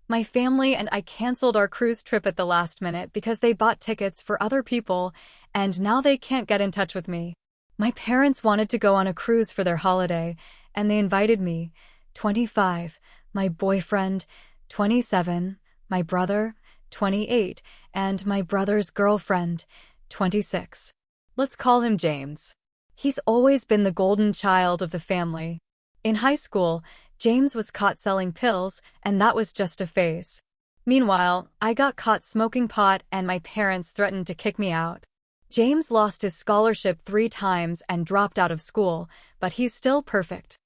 My family and I canceled our cruise trip at the last minute because they bought tickets for other people, and now they can't get in touch with me. My parents wanted to go on a cruise for their holiday, and they invited me, 25, my boyfriend, 27, my brother, 28, and my brother's girlfriend, 26. Let's call him James. He's always been the golden child of the family. In high school, James was caught selling pills, and that was just a phase. Meanwhile, I got caught smoking pot and my parents threatened to kick me out. James lost his scholarship 3 times and dropped out of school, but he's still perfect.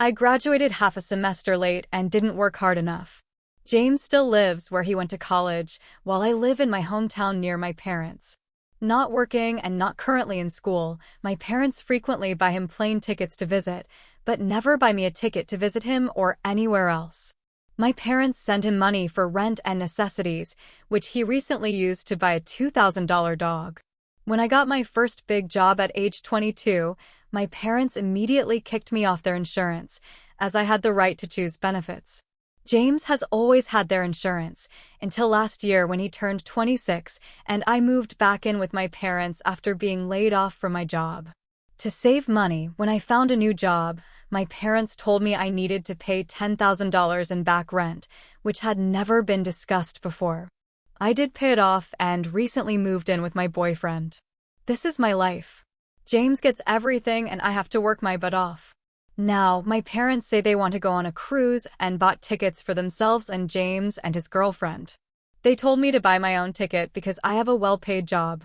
I graduated half a semester late and didn't work hard enough. James still lives where he went to college, while I live in my hometown near my parents. Not working and not currently in school, my parents frequently buy him plane tickets to visit, but never buy me a ticket to visit him or anywhere else. My parents send him money for rent and necessities, which he recently used to buy a $2,000 dog. When I got my first big job at age 22, my parents immediately kicked me off their insurance, as I had the right to choose benefits. James has always had their insurance, until last year when he turned 26 and I moved back in with my parents after being laid off from my job. To save money, when I found a new job, my parents told me I needed to pay $10,000 in back rent, which had never been discussed before. I did pay it off and recently moved in with my boyfriend. This is my life. James gets everything and I have to work my butt off. Now, my parents say they want to go on a cruise and bought tickets for themselves and James and his girlfriend. They told me to buy my own ticket because I have a well-paid job.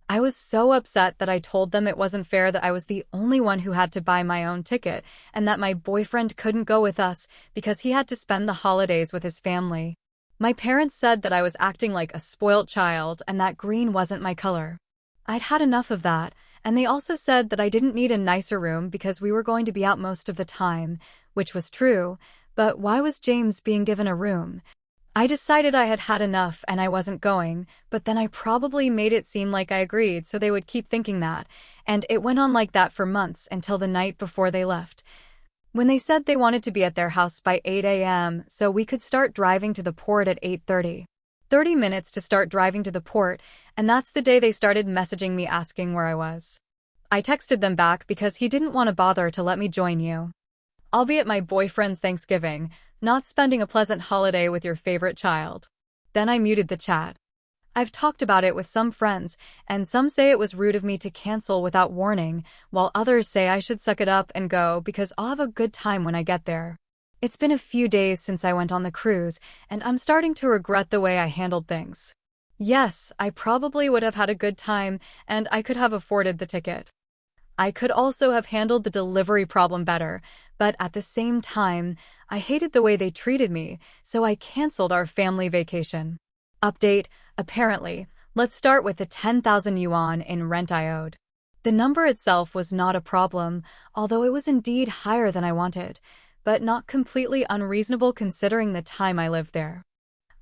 I was so upset that I told them it wasn't fair that I was the only one who had to buy my own ticket and that my boyfriend couldn't go with us because he had to spend the holidays with his family. My parents said that I was acting like a spoilt child and that green wasn't my color. I'd had enough of that, and they also said that I didn't need a nicer room because we were going to be out most of the time, which was true, but why was James being given a room? I decided I had had enough and I wasn't going, but then I probably made it seem like I agreed so they would keep thinking that, and it went on like that for months until the night before they left. When they said they wanted to be at their house by 8 a.m. so we could start driving to the port at 8:30. 30 minutes to start driving to the port, and that's the day they started messaging me asking where I was. I texted them back because he didn't want to bother to let me join you. I'll be at my boyfriend's Thanksgiving, not spending a pleasant holiday with your favorite child. Then I muted the chat. I've talked about it with some friends, and some say it was rude of me to cancel without warning, while others say I should suck it up and go because I'll have a good time when I get there. It's been a few days since I went on the cruise, and I'm starting to regret the way I handled things. Yes, I probably would have had a good time, and I could have afforded the ticket. I could also have handled the delivery problem better, but at the same time, I hated the way they treated me, so I canceled our family vacation. Update, apparently, let's start with the 10,000 yuan in rent I owed. The number itself was not a problem, although it was indeed higher than I wanted, but not completely unreasonable considering the time I lived there.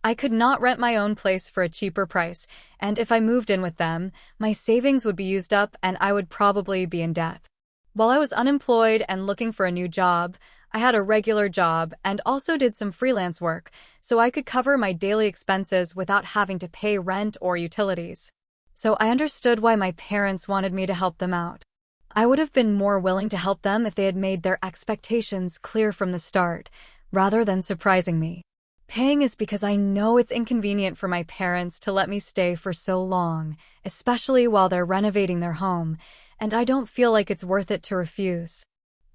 I could not rent my own place for a cheaper price, and if I moved in with them, my savings would be used up and I would probably be in debt. While I was unemployed and looking for a new job, I had a regular job and also did some freelance work, so I could cover my daily expenses without having to pay rent or utilities. So I understood why my parents wanted me to help them out. I would have been more willing to help them if they had made their expectations clear from the start, rather than surprising me. Paying is because I know it's inconvenient for my parents to let me stay for so long, especially while they're renovating their home, and I don't feel like it's worth it to refuse.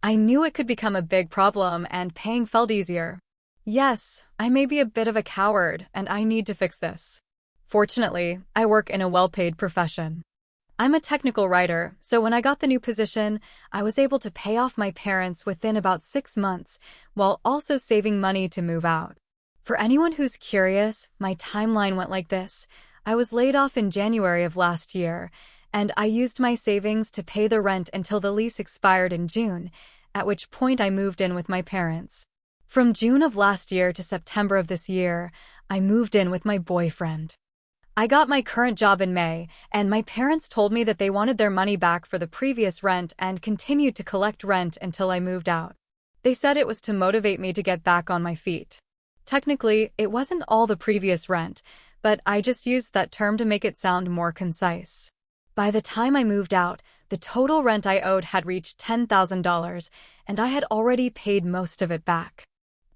I knew it could become a big problem and paying felt easier. Yes, I may be a bit of a coward and I need to fix this. Fortunately, I work in a well-paid profession. I'm a technical writer, so when I got the new position, I was able to pay off my parents within about 6 months, while also saving money to move out. For anyone who's curious, my timeline went like this. I was laid off in January of last year, and I used my savings to pay the rent until the lease expired in June, at which point I moved in with my parents. From June of last year to September of this year, I moved in with my boyfriend. I got my current job in May, and my parents told me that they wanted their money back for the previous rent and continued to collect rent until I moved out. They said it was to motivate me to get back on my feet. Technically, it wasn't all the previous rent, but I just used that term to make it sound more concise. By the time I moved out, the total rent I owed had reached $10,000, and I had already paid most of it back.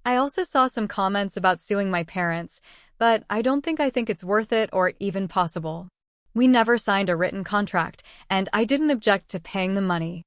I also saw some comments about suing my parents, but I think it's worth it or even possible. We never signed a written contract, and I didn't object to paying the money.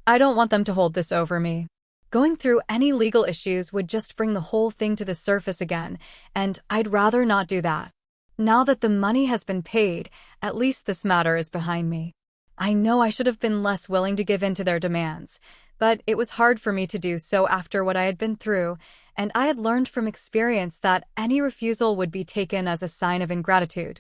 I don't want them to hold this over me. Going through any legal issues would just bring the whole thing to the surface again, and I'd rather not do that. Now that the money has been paid, at least this matter is behind me. I know I should have been less willing to give in to their demands, but it was hard for me to do so after what I had been through, and I had learned from experience that any refusal would be taken as a sign of ingratitude.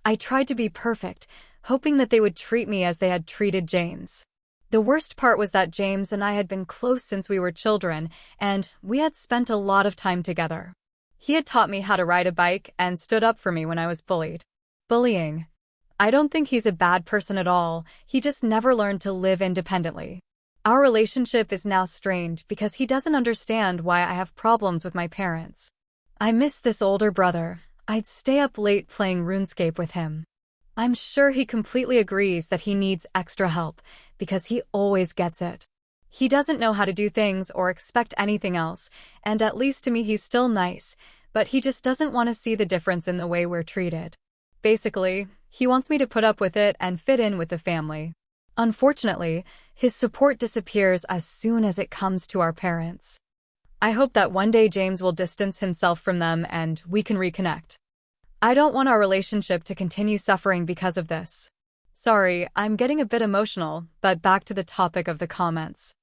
I tried to be perfect, hoping that they would treat me as they had treated James. The worst part was that James and I had been close since we were children, and we had spent a lot of time together. He had taught me how to ride a bike and stood up for me when I was bullied. Bullying. I don't think he's a bad person at all, he just never learned to live independently. Our relationship is now strained because he doesn't understand why I have problems with my parents. I miss this older brother. I'd stay up late playing RuneScape with him. I'm sure he completely agrees that he needs extra help, because he always gets it. He doesn't know how to do things or expect anything else, and at least to me he's still nice, but he just doesn't want to see the difference in the way we're treated. Basically, he wants me to put up with it and fit in with the family. Unfortunately, his support disappears as soon as it comes to our parents. I hope that one day James will distance himself from them and we can reconnect. I don't want our relationship to continue suffering because of this. Sorry, I'm getting a bit emotional, but back to the topic of the comments.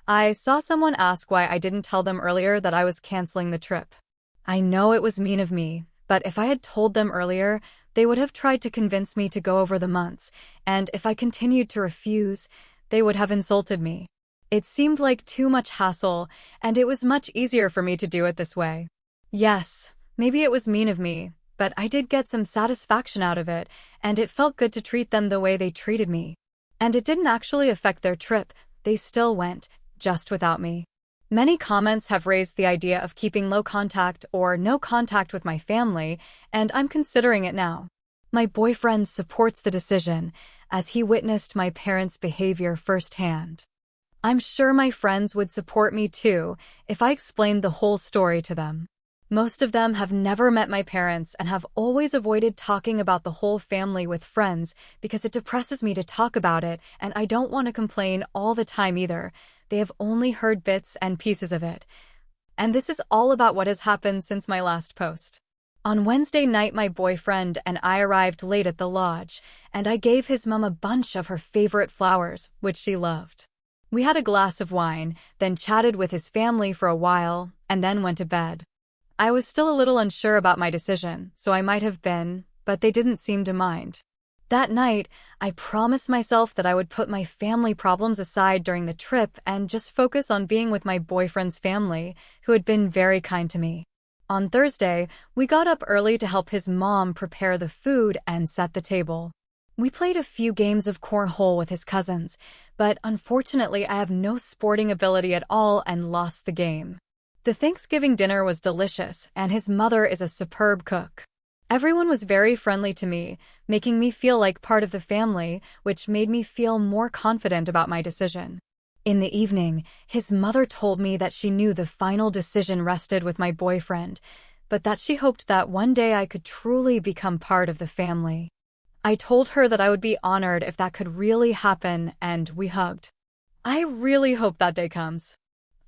I saw someone ask why I didn't tell them earlier that I was canceling the trip. I know it was mean of me, but if I had told them earlier, they would have tried to convince me to go over the months, and if I continued to refuse, they would have insulted me. It seemed like too much hassle, and it was much easier for me to do it this way. Yes, maybe it was mean of me, but I did get some satisfaction out of it, and it felt good to treat them the way they treated me. And it didn't actually affect their trip, they still went, just without me. Many comments have raised the idea of keeping low contact or no contact with my family, and I'm considering it now. My boyfriend supports the decision, as he witnessed my parents' behavior firsthand. I'm sure my friends would support me too if I explained the whole story to them. Most of them have never met my parents and have always avoided talking about the whole family with friends because it depresses me to talk about it, and I don't want to complain all the time either. They have only heard bits and pieces of it. And this is all about what has happened since my last post. On Wednesday night, my boyfriend and I arrived late at the lodge, and I gave his mom a bunch of her favorite flowers, which she loved. We had a glass of wine, then chatted with his family for a while, and then went to bed. I was still a little unsure about my decision, so I might have been, but they didn't seem to mind. That night, I promised myself that I would put my family problems aside during the trip and just focus on being with my boyfriend's family, who had been very kind to me. On Thursday, we got up early to help his mom prepare the food and set the table. We played a few games of cornhole with his cousins, but unfortunately I have no sporting ability at all and lost the game. The Thanksgiving dinner was delicious, and his mother is a superb cook. Everyone was very friendly to me, making me feel like part of the family, which made me feel more confident about my decision. In the evening, his mother told me that she knew the final decision rested with my boyfriend, but that she hoped that one day I could truly become part of the family. I told her that I would be honored if that could really happen, and we hugged. I really hope that day comes.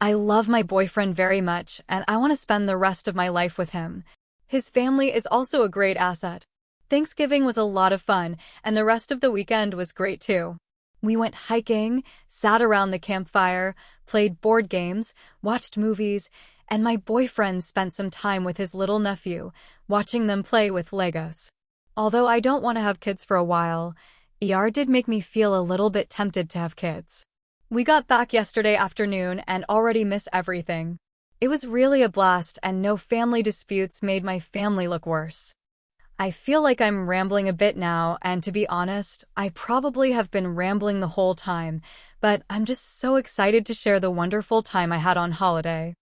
I love my boyfriend very much, and I want to spend the rest of my life with him. His family is also a great asset. Thanksgiving was a lot of fun, and the rest of the weekend was great too. We went hiking, sat around the campfire, played board games, watched movies, and my boyfriend spent some time with his little nephew, watching them play with Legos. Although I don't want to have kids for a while, ER did make me feel a little bit tempted to have kids. We got back yesterday afternoon and already miss everything. It was really a blast, and no family disputes made my family look worse. I feel like I'm rambling a bit now, and to be honest, I probably have been rambling the whole time, but I'm just so excited to share the wonderful time I had on holiday.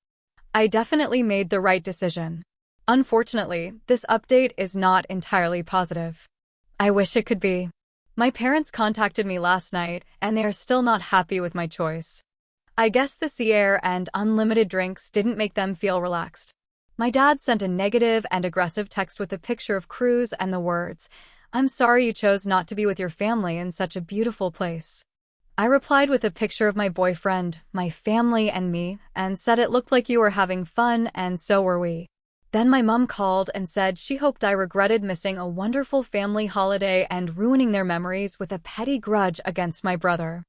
I definitely made the right decision. Unfortunately, this update is not entirely positive. I wish it could be. My parents contacted me last night, and they are still not happy with my choice. I guess the sea air and unlimited drinks didn't make them feel relaxed. My dad sent a negative and aggressive text with a picture of cruise and the words, "I'm sorry you chose not to be with your family in such a beautiful place." I replied with a picture of my boyfriend, my family, and me, and said it looked like you were having fun, and so were we. Then my mom called and said she hoped I regretted missing a wonderful family holiday and ruining their memories with a petty grudge against my brother.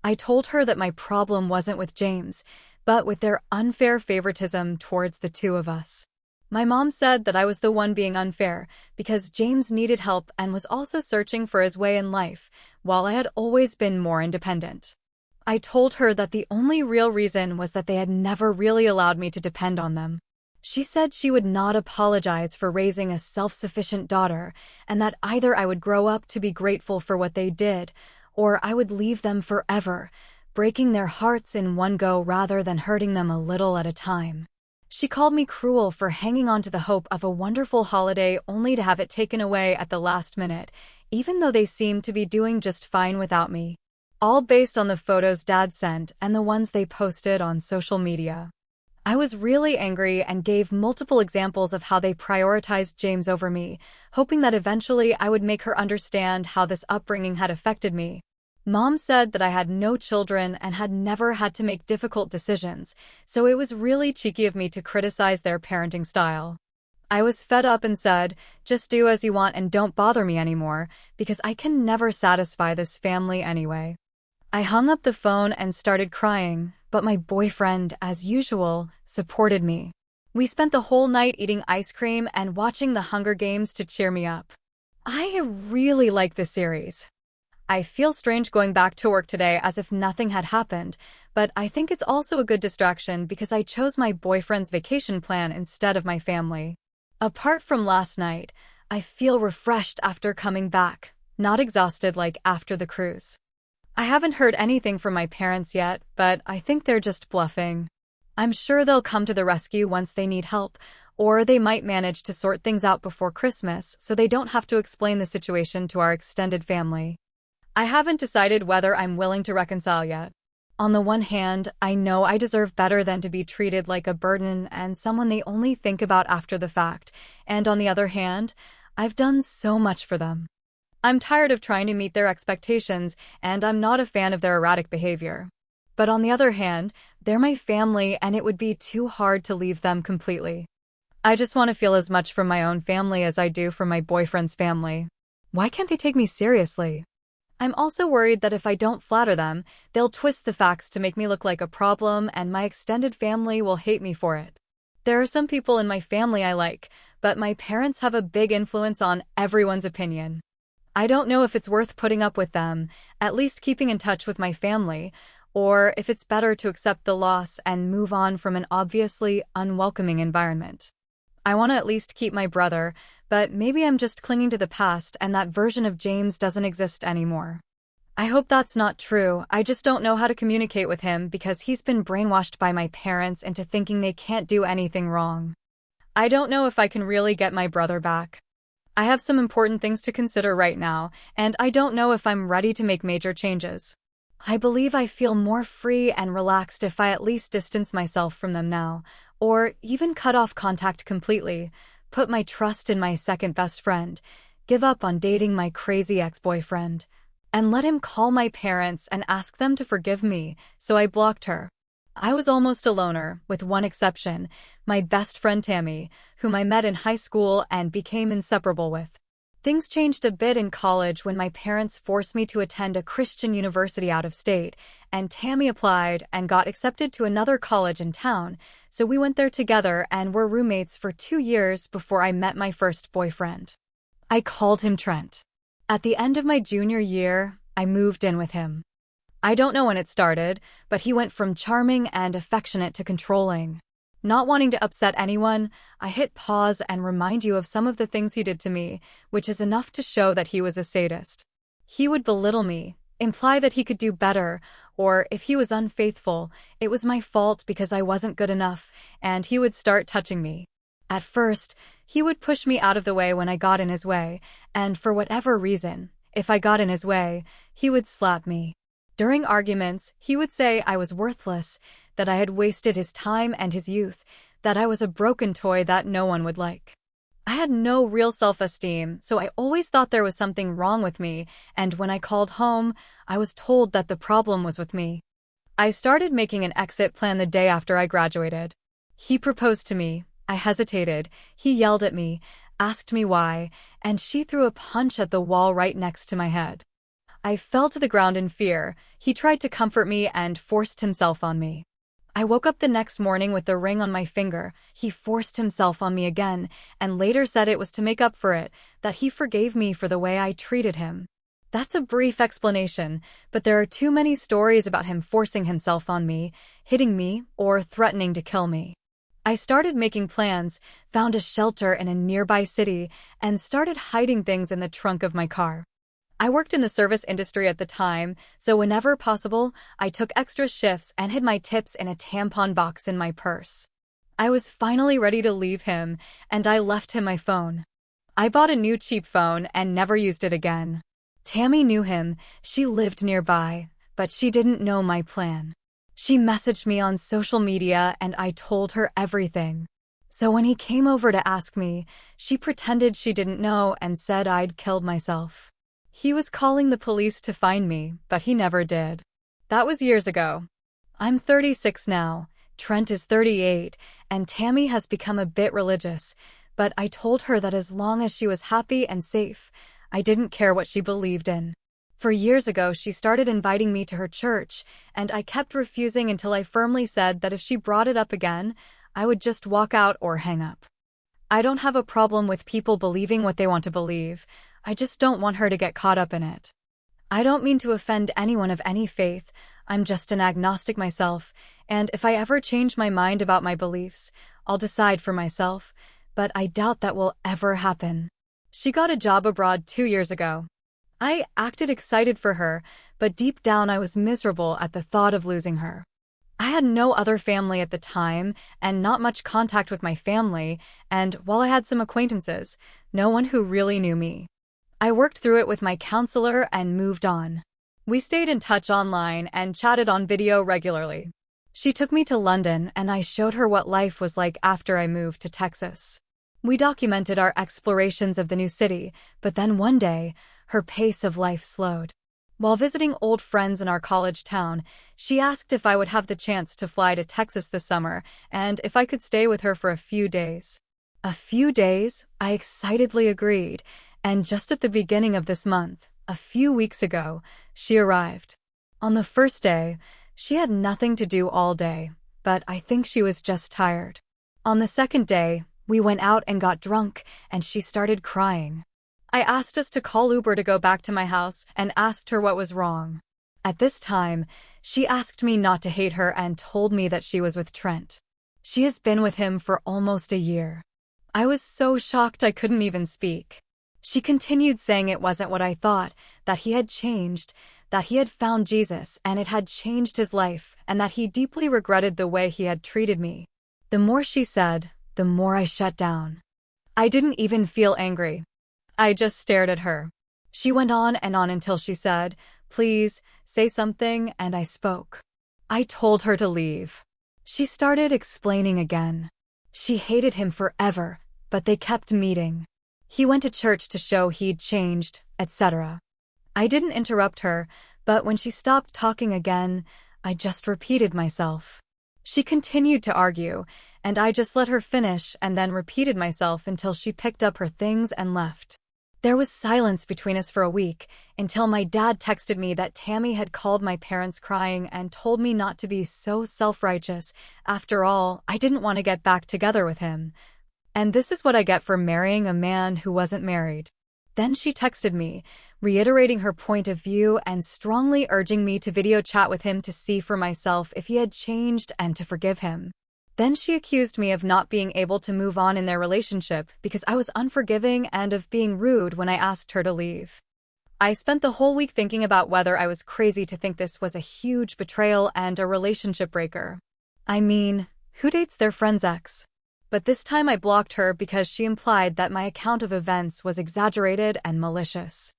I told her that my problem wasn't with James, but with their unfair favoritism towards the two of us. My mom said that I was the one being unfair because James needed help and was also searching for his way in life, while I had always been more independent. I told her that the only real reason was that they had never really allowed me to depend on them. She said she would not apologize for raising a self-sufficient daughter, and that either I would grow up to be grateful for what they did, or I would leave them forever, breaking their hearts in one go rather than hurting them a little at a time. She called me cruel for hanging on to the hope of a wonderful holiday only to have it taken away at the last minute, even though they seemed to be doing just fine without me. All based on the photos Dad sent and the ones they posted on social media. I was really angry and gave multiple examples of how they prioritized James over me, hoping that eventually I would make her understand how this upbringing had affected me. Mom said that I had no children and had never had to make difficult decisions, so it was really cheeky of me to criticize their parenting style. I was fed up and said, "Just do as you want and don't bother me anymore, because I can never satisfy this family anyway." I hung up the phone and started crying, but my boyfriend, as usual, supported me. We spent the whole night eating ice cream and watching The Hunger Games to cheer me up. I really like the series. I feel strange going back to work today as if nothing had happened, but I think it's also a good distraction because I chose my boyfriend's vacation plan instead of my family. Apart from last night, I feel refreshed after coming back, not exhausted like after the cruise. I haven't heard anything from my parents yet, but I think they're just bluffing. I'm sure they'll come to the rescue once they need help, or they might manage to sort things out before Christmas so they don't have to explain the situation to our extended family. I haven't decided whether I'm willing to reconcile yet. On the one hand, I know I deserve better than to be treated like a burden and someone they only think about after the fact, and on the other hand, I've done so much for them. I'm tired of trying to meet their expectations, and I'm not a fan of their erratic behavior. But on the other hand, they're my family, and it would be too hard to leave them completely. I just want to feel as much from my own family as I do from my boyfriend's family. Why can't they take me seriously? I'm also worried that if I don't flatter them, they'll twist the facts to make me look like a problem, and my extended family will hate me for it. There are some people in my family I like, but my parents have a big influence on everyone's opinion. I don't know if it's worth putting up with them, at least keeping in touch with my family, or if it's better to accept the loss and move on from an obviously unwelcoming environment. I want to at least keep my brother, but maybe I'm just clinging to the past and that version of James doesn't exist anymore. I hope that's not true. I just don't know how to communicate with him because he's been brainwashed by my parents into thinking they can't do anything wrong. I don't know if I can really get my brother back. I have some important things to consider right now, and I don't know if I'm ready to make major changes. I believe I feel more free and relaxed if I at least distance myself from them now, or even cut off contact completely, put my trust in my second best friend, give up on dating my crazy ex-boyfriend, and let him call my parents and ask them to forgive me, so I blocked her. I was almost a loner, with one exception, my best friend Tammy, whom I met in high school and became inseparable with. Things changed a bit in college when my parents forced me to attend a Christian university out of state, and Tammy applied and got accepted to another college in town, so we went there together and were roommates for 2 years before I met my first boyfriend. I called him Trent. At the end of my junior year, I moved in with him. I don't know when it started, but he went from charming and affectionate to controlling. Not wanting to upset anyone, I hit pause and remind you of some of the things he did to me, which is enough to show that he was a sadist. He would belittle me, imply that he could do better, or if he was unfaithful, it was my fault because I wasn't good enough, and he would start touching me. At first, he would push me out of the way when I got in his way, and for whatever reason, if I got in his way, he would slap me. During arguments, he would say I was worthless, that I had wasted his time and his youth, that I was a broken toy that no one would like. I had no real self-esteem, so I always thought there was something wrong with me, and when I called home, I was told that the problem was with me. I started making an exit plan the day after I graduated. He proposed to me. I hesitated. He yelled at me, asked me why, and she threw a punch at the wall right next to my head. I fell to the ground in fear. He tried to comfort me and forced himself on me. I woke up the next morning with the ring on my finger. He forced himself on me again, and later said it was to make up for it, that he forgave me for the way I treated him. That's a brief explanation, but there are too many stories about him forcing himself on me, hitting me, or threatening to kill me. I started making plans, found a shelter in a nearby city, and started hiding things in the trunk of my car. I worked in the service industry at the time, so whenever possible, I took extra shifts and hid my tips in a tampon box in my purse. I was finally ready to leave him, and I left him my phone. I bought a new cheap phone and never used it again. Tammy knew him, she lived nearby, but she didn't know my plan. She messaged me on social media and I told her everything. So when he came over to ask me, she pretended she didn't know and said I'd killed myself. He was calling the police to find me, but he never did. That was years ago. I'm 36 now, Trent is 38, and Tammy has become a bit religious, but I told her that as long as she was happy and safe, I didn't care what she believed in. For years ago, she started inviting me to her church, and I kept refusing until I firmly said that if she brought it up again, I would just walk out or hang up. I don't have a problem with people believing what they want to believe. I just don't want her to get caught up in it. I don't mean to offend anyone of any faith. I'm just an agnostic myself, and if I ever change my mind about my beliefs, I'll decide for myself, but I doubt that will ever happen. She got a job abroad 2 years ago. I acted excited for her, but deep down I was miserable at the thought of losing her. I had no other family at the time, and not much contact with my family, and while I had some acquaintances, no one who really knew me. I worked through it with my counselor and moved on. We stayed in touch online and chatted on video regularly. She took me to London and I showed her what life was like after I moved to Texas. We documented our explorations of the new city, but then one day, her pace of life slowed. While visiting old friends in our college town, she asked if I would have the chance to fly to Texas this summer and if I could stay with her for a few days. A few days? I excitedly agreed. And just at the beginning of this month, a few weeks ago, she arrived. On the first day, she had nothing to do all day, but I think she was just tired. On the second day, we went out and got drunk, and she started crying. I asked us to call Uber to go back to my house and asked her what was wrong. At this time, she asked me not to hate her and told me that she was with Trent. She has been with him for almost a year. I was so shocked I couldn't even speak. She continued saying it wasn't what I thought, that he had changed, that he had found Jesus and it had changed his life, and that he deeply regretted the way he had treated me. The more she said, the more I shut down. I didn't even feel angry. I just stared at her. She went on and on until she said, "Please, say something," and I spoke. I told her to leave. She started explaining again. She hated him forever, but they kept meeting. He went to church to show he'd changed, etc. I didn't interrupt her, but when she stopped talking again, I just repeated myself. She continued to argue, and I just let her finish and then repeated myself until she picked up her things and left. There was silence between us for a week, until my dad texted me that Tammy had called my parents crying and told me not to be so self-righteous. After all, I didn't want to get back together with him. And this is what I get for marrying a man who wasn't married. Then she texted me, reiterating her point of view and strongly urging me to video chat with him to see for myself if he had changed and to forgive him. Then she accused me of not being able to move on in their relationship because I was unforgiving and of being rude when I asked her to leave. I spent the whole week thinking about whether I was crazy to think this was a huge betrayal and a relationship breaker. I mean, who dates their friend's ex? But this time I blocked her because she implied that my account of events was exaggerated and malicious.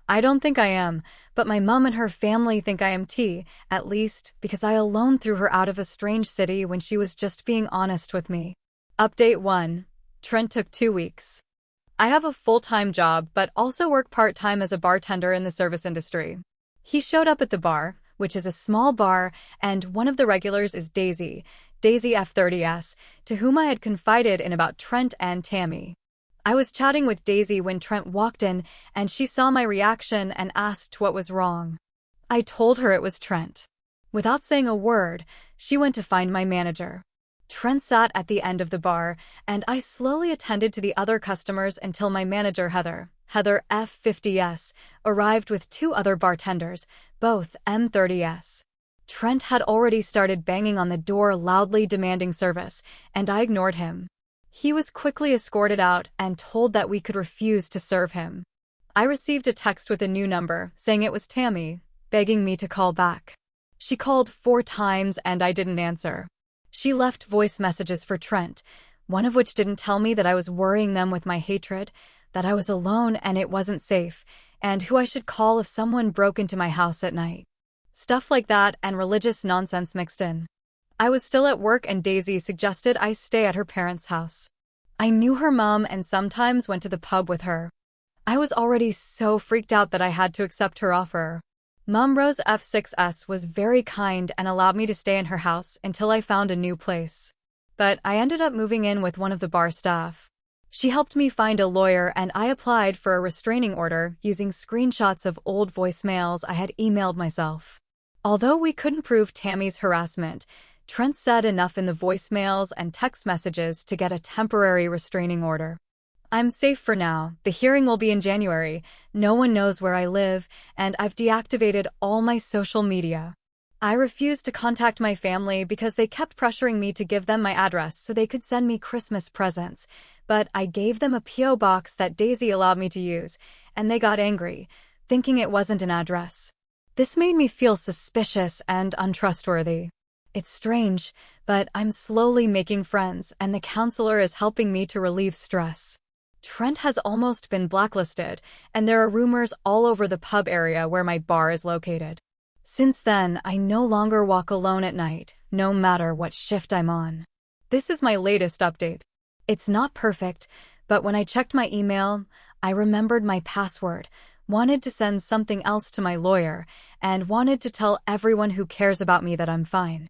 I don't think I am, but my mom and her family think I am T, at least because I alone threw her out of a strange city when she was just being honest with me. Update 1. Trent took 2 weeks. I have a full-time job but also work part-time as a bartender in the service industry. He showed up at the bar, which is a small bar, and one of the regulars is Daisy F30S, to whom I had confided in about Trent and Tammy. I was chatting with Daisy when Trent walked in, and she saw my reaction and asked what was wrong. I told her it was Trent. Without saying a word, she went to find my manager. Trent sat at the end of the bar, and I slowly attended to the other customers until my manager, Heather F50S, arrived with 2 other bartenders, both M30S. Trent had already started banging on the door, loudly demanding service, and I ignored him. He was quickly escorted out and told that we could refuse to serve him. I received a text with a new number, saying it was Tammy, begging me to call back. She called 4 times and I didn't answer. She left voice messages for Trent, one of which didn't tell me that I was worrying them with my hatred, that I was alone and it wasn't safe, and who I should call if someone broke into my house at night. Stuff like that and religious nonsense mixed in. I was still at work and Daisy suggested I stay at her parents' house. I knew her mom and sometimes went to the pub with her. I was already so freaked out that I had to accept her offer. Mom Rose F6S was very kind and allowed me to stay in her house until I found a new place. But I ended up moving in with one of the bar staff. She helped me find a lawyer and I applied for a restraining order using screenshots of old voicemails I had emailed myself. Although we couldn't prove Tammy's harassment, Trent said enough in the voicemails and text messages to get a temporary restraining order. I'm safe for now. The hearing will be in January. No one knows where I live, and I've deactivated all my social media. I refused to contact my family because they kept pressuring me to give them my address so they could send me Christmas presents, but I gave them a P.O. box that Daisy allowed me to use, and they got angry, thinking it wasn't an address. This made me feel suspicious and untrustworthy. It's strange, but I'm slowly making friends, and the counselor is helping me to relieve stress. Trent has almost been blacklisted, and there are rumors all over the pub area where my bar is located. Since then, I no longer walk alone at night, no matter what shift I'm on. This is my latest update. It's not perfect, but when I checked my email, I remembered my password, wanted to send something else to my lawyer, and wanted to tell everyone who cares about me that I'm fine.